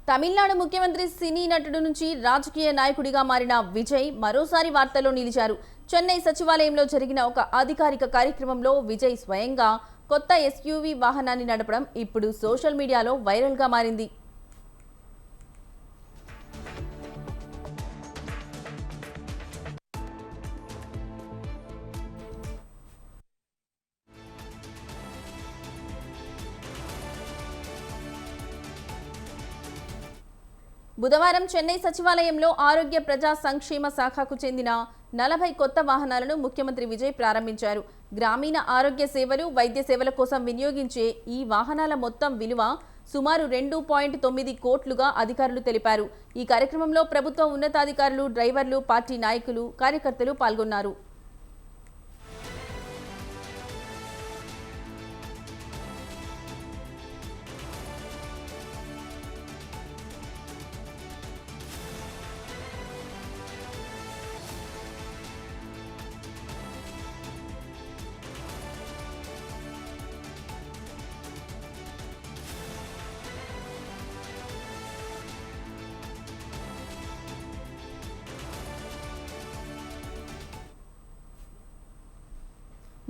తమిళనాడు ముఖ్యమంత్రి సినీ నటుడు నుంచి రాజకీయ నాయకుడిగా మారిన విజయ్ మరోసారి వార్తల్లో నిలిచారు. చెన్నై సచివాలయంలో జరిగిన ఒక అధికారిక కార్యక్రమంలో విజయ్ స్వయంగా కొత్త ఎస్యూవీ వాహనాన్ని నడపడం ఇప్పుడు సోషల్ మీడియాలో వైరల్గా మారింది. బుధవారం చెన్నై సచివాలయంలో ఆరోగ్య ప్రజా సంక్షేమ శాఖకు చెందిన 40 కొత్త వాహనాలను ముఖ్యమంత్రి విజయ్ ప్రారంభించారు. గ్రామీణ ఆరోగ్య సేవలు, వైద్య సేవల కోసం వినియోగించే ఈ వాహనాల మొత్తం విలువ సుమారు 2.9 కోట్లుగా అధికారులు తెలిపారు. ఈ కార్యక్రమంలో ప్రభుత్వ ఉన్నతాధికారులు, డ్రైవర్లు, పార్టీ నాయకులు, కార్యకర్తలు పాల్గొన్నారు.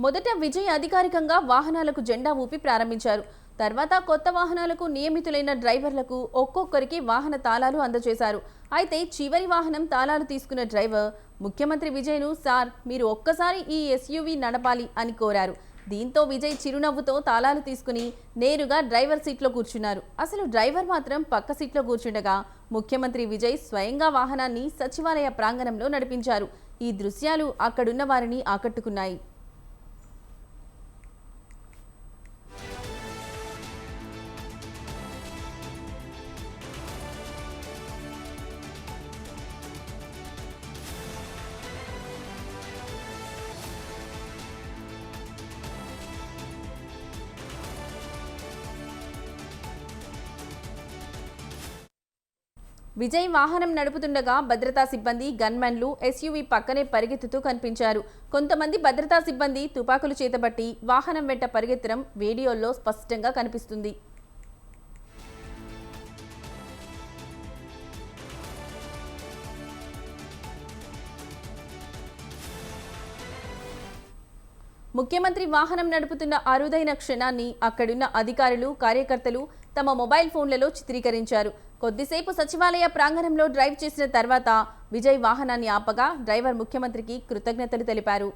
మొదట విజయ్ అధికారికంగా వాహనాలకు జెండా ఊపి ప్రారంభించారు. తర్వాత కొత్త వాహనాలకు నియమితులైన డ్రైవర్లకు ఒక్కొక్కరికి వాహన తాళాలు అందజేశారు. అయితే చివరి వాహనం తాళాలు తీసుకున్న డ్రైవర్ ముఖ్యమంత్రి విజయ్ను సార్ మీరు ఒక్కసారి ఈ ఎస్యూవీ నడపాలి అని కోరారు. దీంతో విజయ్ చిరునవ్వుతో తాళాలు తీసుకుని నేరుగా డ్రైవర్ సీట్లో కూర్చున్నారు. అసలు డ్రైవర్ మాత్రం పక్క సీట్లో కూర్చుండగా ముఖ్యమంత్రి విజయ్ స్వయంగా వాహనాన్ని సచివాలయ ప్రాంగణంలో నడిపించారు. ఈ దృశ్యాలు అక్కడున్న వారిని ఆకట్టుకున్నాయి. విజయ్ వాహనం నడుపుతుండగా భద్రతా సిబ్బంది, గన్మెన్లు ఎస్యూవీ పక్కనే పరిగెత్తుతూ కనిపించారు. కొంతమంది భద్రతా సిబ్బంది తుపాకులు చేతబట్టి వాహనం వెంట పరిగెత్తడం వీడియోల్లో స్పష్టంగా కనిపిస్తుంది. ముఖ్యమంత్రి వాహనం నడుపుతున్న అరుదైన క్షణాన్ని అక్కడున్న అధికారులు, కార్యకర్తలు తమ మొబైల్ ఫోన్లలో చిత్రీకరించారు. కొద్దిసేపు సచివాలయ ప్రాంగణంలో డ్రైవ్ చేసిన తర్వాత విజయ్ వాహనాన్ని ఆపగా డ్రైవర్ ముఖ్యమంత్రికి కృతజ్ఞతలు తెలిపారు.